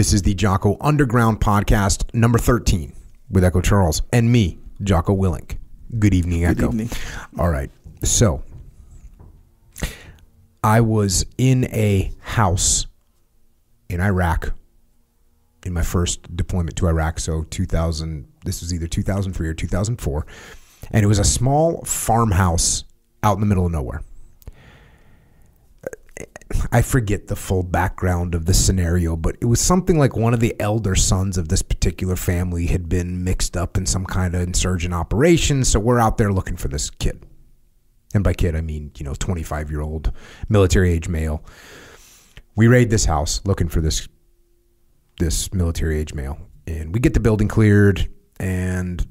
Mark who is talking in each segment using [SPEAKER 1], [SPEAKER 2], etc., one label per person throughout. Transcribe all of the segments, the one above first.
[SPEAKER 1] This is the Jocko Underground Podcast, number 13, with Echo Charles and me, Jocko Willink. Good evening, Echo.
[SPEAKER 2] Good evening.
[SPEAKER 1] All right. So, I was in a house in Iraq in my first deployment to Iraq. So, this was either 2003 or 2004. And it was a small farmhouse out in the middle of nowhere. I forget the full background of the scenario, but it was something like one of the elder sons of this particular family had been mixed up in some kind of insurgent operation. So we're out there looking for this kid. And by kid, I mean, 25-year-old military age male. We raid this house looking for this military age male. And we get the building cleared and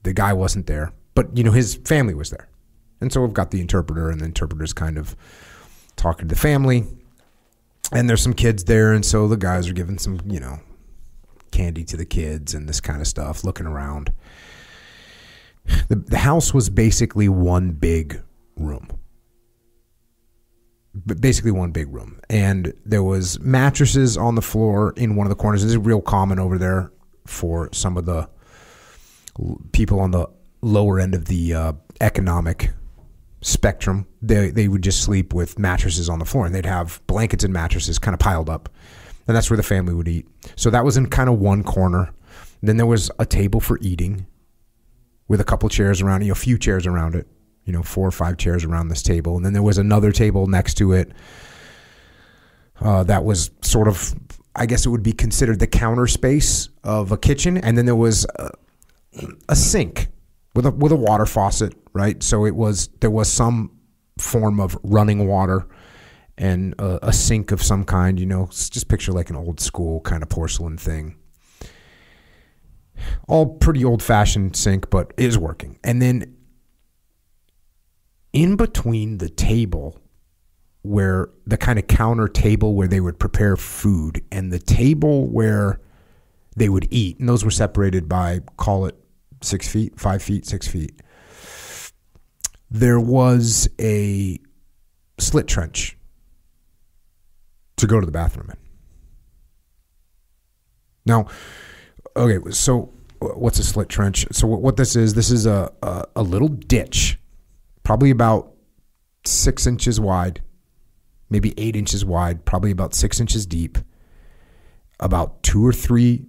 [SPEAKER 1] the guy wasn't there, but his family was there. And so we've got the interpreter, and the interpreter's kind of talking to the family, and there's some kids there, and so the guys are giving some, candy to the kids and this kind of stuff, looking around. The house was basically one big room. Basically one big room. And there was mattresses on the floor in one of the corners. This is real common over there for some of the people on the lower end of the economic spectrum. They would just sleep with mattresses on the floor, and they'd have blankets and mattresses kind of piled up, and that's where the family would eat. So that was in kind of one corner. Then there was a table for eating with a couple chairs around it, a few chairs around it, 4 or 5 chairs around this table. And then there was another table next to it that was sort of, I guess it would be considered the counter space of a kitchen. And then there was a sink with a water faucet, right? So there was some form of running water and a sink of some kind, just picture like an old school kind of porcelain thing. All pretty old fashioned sink, but it is working. And then in between the table, where the kind of counter table where they would prepare food and the table where they would eat, and those were separated by, call it 6 feet, 5 feet, 6 feet. There was a slit trench to go to the bathroom in. Now, okay, so what's a slit trench? So what this is a little ditch, probably about 6 inches wide, maybe 8 inches wide, probably about 6 inches deep, about 2 or 3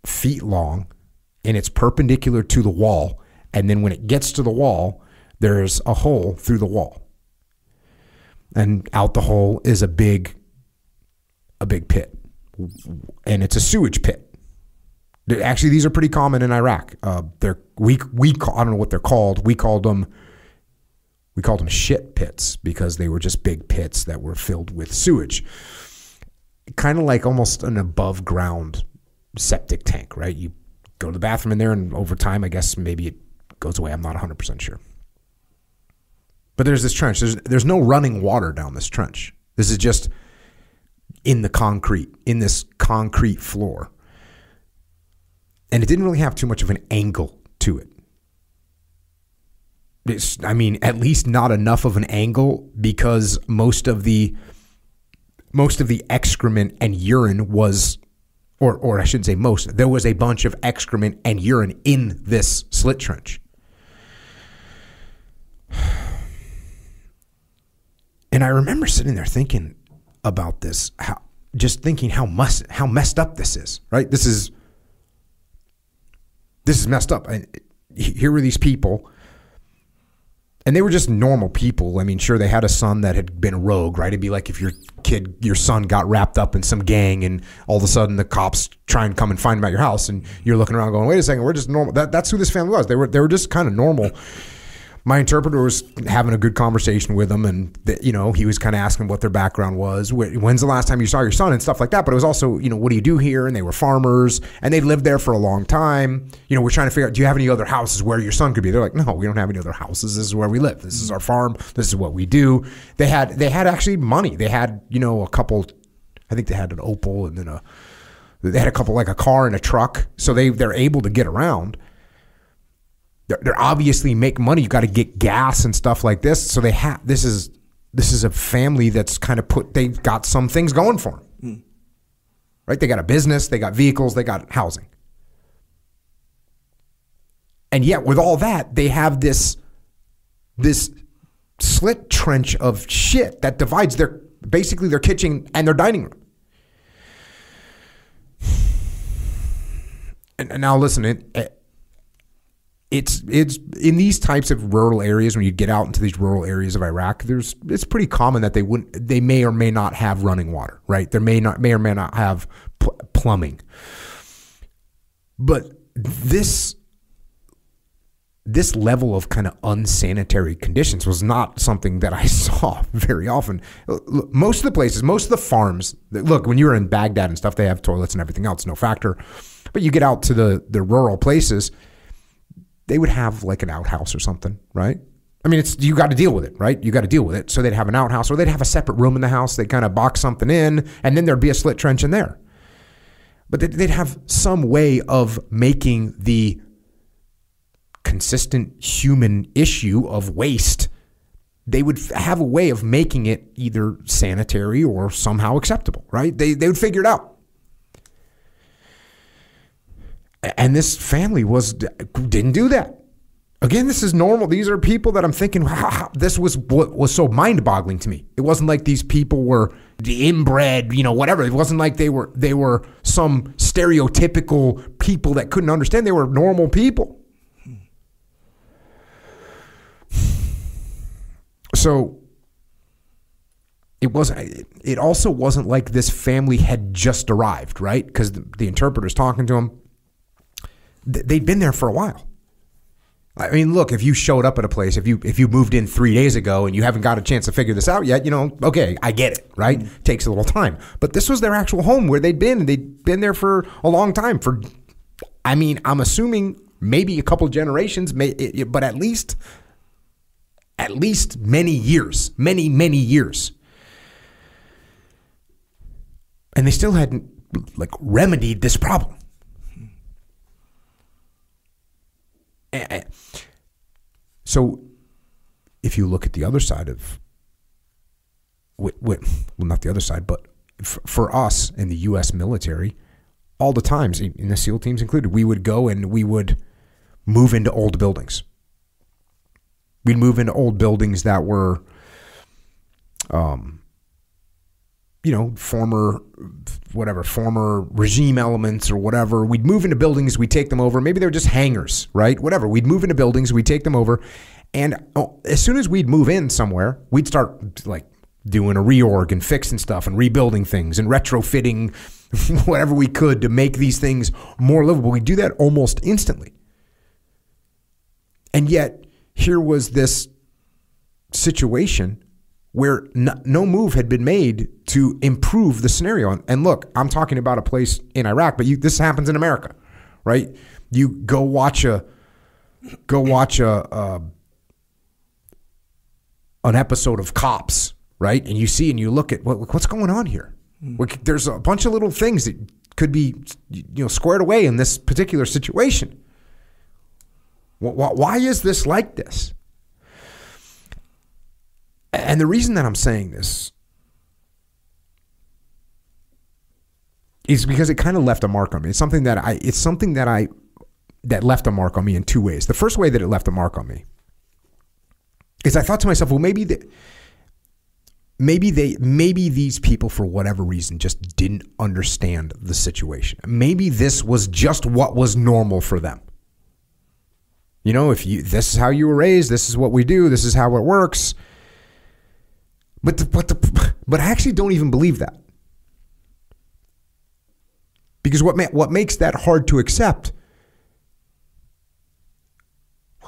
[SPEAKER 1] feet long, and it's perpendicular to the wall. And then when it gets to the wall, there's a hole through the wall. And out the hole is a big pit. And it's a sewage pit. Actually, these are pretty common in Iraq. I don't know what they're called. We called them shit pits because they were just big pits that were filled with sewage. Kind of like almost an above ground septic tank, right? You go to the bathroom in there, and over time, I guess maybe it goes away. I'm not 100% sure. But there's this trench. There's no running water down this trench. This is just in the concrete, in this concrete floor. And it didn't really have too much of an angle to it. At least not enough of an angle, because most of the excrement and urine was, or I shouldn't say most, there was a bunch of excrement and urine in this slit trench. And I remember sitting there thinking about this, how messed up this is, right? This is messed up. And here were these people, and they were just normal people. I mean, sure, they had a son that had been a rogue, right? It'd be like if your son got wrapped up in some gang, and all of a sudden the cops try and come and find him at your house, and you're looking around going, wait a second, we're just normal. That's who this family was. They were just kind of normal. My interpreter was having a good conversation with them, and he was kind of asking what their background was. When's the last time you saw your son and stuff like that? But it was also, what do you do here? And they were farmers, and they lived there for a long time. We're trying to figure out, do you have any other houses where your son could be? They're like, no, we don't have any other houses. This is where we live. This is our farm. This is what we do. They had actually money. They had, a couple, I think they had an Opel, and then they had a couple, like a car and a truck. So they're able to get around. They're obviously make money. You got to get gas and stuff like this. So this is a family that's kind of they've got some things going for them. right? They got a business, they got vehicles, they got housing. And yet with all that, they have this slit trench of shit that divides basically their kitchen and their dining room. And now listen, it's in these types of rural areas, when you get out into these rural areas of Iraq, it's pretty common that they may or may not have running water, right? They may or may not have plumbing. But this level of kind of unsanitary conditions was not something that I saw very often. Most of the places, most of the farms, look, when you were in Baghdad and stuff, they have toilets and everything else, no factor. But you get out to the rural places, they would have like an outhouse or something, right? I mean, you got to deal with it, right? You got to deal with it. So they'd have an outhouse, or they'd have a separate room in the house. They'd kind of box something in, and then there'd be a slit trench in there. But they'd have some way of making the consistent human issue of waste. They would have a way of making it either sanitary or somehow acceptable, right? They would figure it out. And this family didn't do that. Again, this is normal. These are people that I'm thinking, this was what was so mind-boggling to me. It wasn't like these people were inbred, whatever. It wasn't like they were some stereotypical people that couldn't understand. They were normal people. So it also wasn't like this family had just arrived, right? Because the interpreter's talking to them. They'd been there for a while. I mean, look, if you showed up at a place, if you moved in 3 days ago and you haven't got a chance to figure this out yet, okay, I get it, right? Mm-hmm. Takes a little time. But this was their actual home where they'd been, and they'd been there for a long time. I'm assuming maybe a couple generations, but at least many years, many years. And they still hadn't remedied this problem. So if you look at the other side of, well, not the other side, but for us in the U.S. military, all the times, in the SEAL teams included, we would go and we would move into old buildings. We'd move into old buildings that were, former regime elements or whatever. We'd move into buildings, we'd take them over. Maybe they were just hangars, right? Whatever. We'd move into buildings, we'd take them over. And as soon as we'd move in somewhere, we'd start doing a reorg and fixing stuff and rebuilding things and retrofitting whatever we could to make these things more livable. We'd do that almost instantly. And yet, here was this situation where no move had been made to improve the scenario. And look, I'm talking about a place in Iraq, but this happens in America, right? You go watch an episode of Cops, right? And you look at what's going on here. There's a bunch of little things that could be squared away in this particular situation. Why is this like this? And the reason that I'm saying this is because it kind of left a mark on me. It's something that left a mark on me in two ways. The first way that it left a mark on me is I thought to myself, well, maybe these people, for whatever reason, just didn't understand the situation. Maybe this was just what was normal for them. This is how you were raised, this is what we do, this is how it works. But I actually don't even believe that. Because what makes that hard to accept?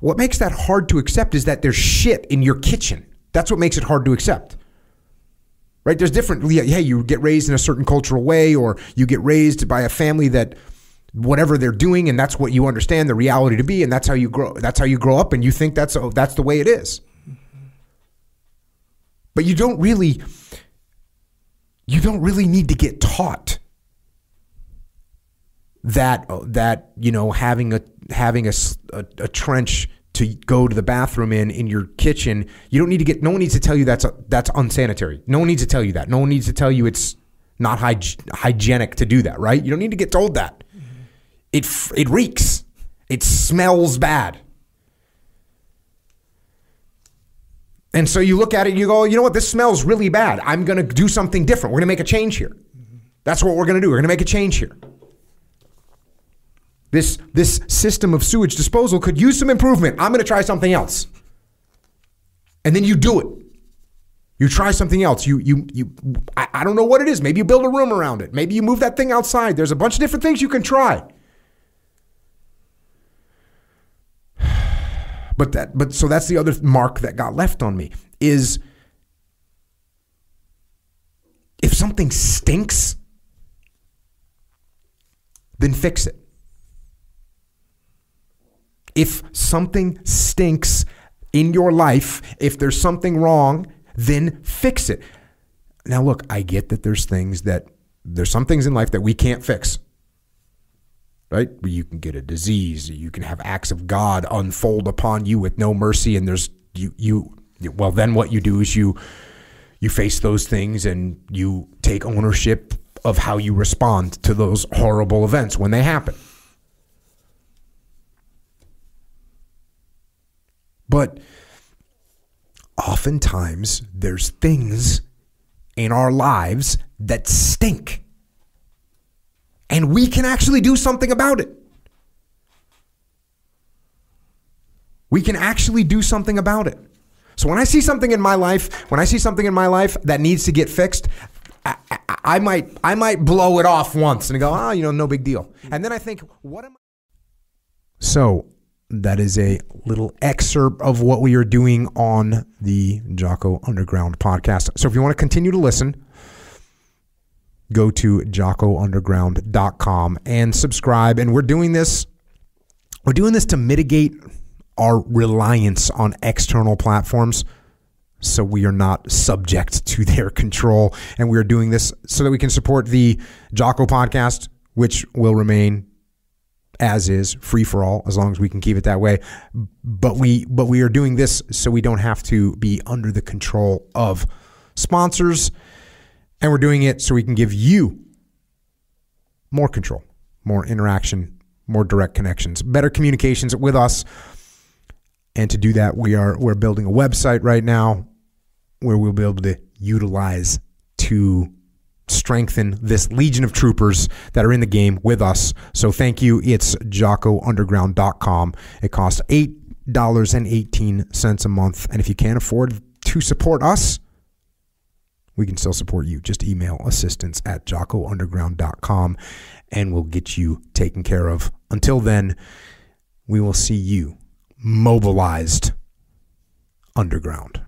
[SPEAKER 1] What makes that hard to accept is that there's shit in your kitchen. That's what makes it hard to accept. Right? There's different, you get raised in a certain cultural way, or you get raised by a family that whatever they're doing, and that's what you understand the reality to be, and that's how you grow. That's how you grow up, and you think that's the way it is. But you don't really need to get taught that having a trench to go to the bathroom in your kitchen, no one needs to tell you that's unsanitary. No one needs to tell you that. No one needs to tell you it's not hygienic to do that, right? You don't need to get told that. It reeks. It smells bad. And so you look at it and you go, you know what? This smells really bad. I'm going to do something different. We're going to make a change here. That's what we're going to do. We're going to make a change here. This system of sewage disposal could use some improvement. I'm going to try something else. And then you do it. You try something else. I don't know what it is. Maybe you build a room around it. Maybe you move that thing outside. There's a bunch of different things you can try. But so that's the other mark that got left on me is if something stinks, then fix it. If something stinks in your life, if there's something wrong, then fix it. Now, look, I get that there's some things in life that we can't fix. Right? You can get a disease. You can have acts of God unfold upon you with no mercy. And well, then what you do is you face those things and you take ownership of how you respond to those horrible events when they happen. But oftentimes there's things in our lives that stink. And we can actually do something about it. We can actually do something about it. So when I see something in my life that needs to get fixed, I might blow it off once and go, no big deal. And then I think, what am I? So that is a little excerpt of what we are doing on the Jocko Underground podcast. So if you want to continue to listen, go to jockounderground.com and subscribe. And we're doing this to mitigate our reliance on external platforms so we are not subject to their control. And we're doing this so that we can support the Jocko podcast, which will remain as is, free for all, as long as we can keep it that way. But we are doing this so we don't have to be under the control of sponsors. And we're doing it so we can give you more control, more interaction, more direct connections, better communications with us. And to do that, we're building a website right now where we'll be able to utilize to strengthen this legion of troopers that are in the game with us. So thank you. It's jockounderground.com. It costs $8.18 a month. And if you can't afford to support us, we can still support you. Just email assistance@jockounderground.com and we'll get you taken care of. Until then, we will see you mobilized underground.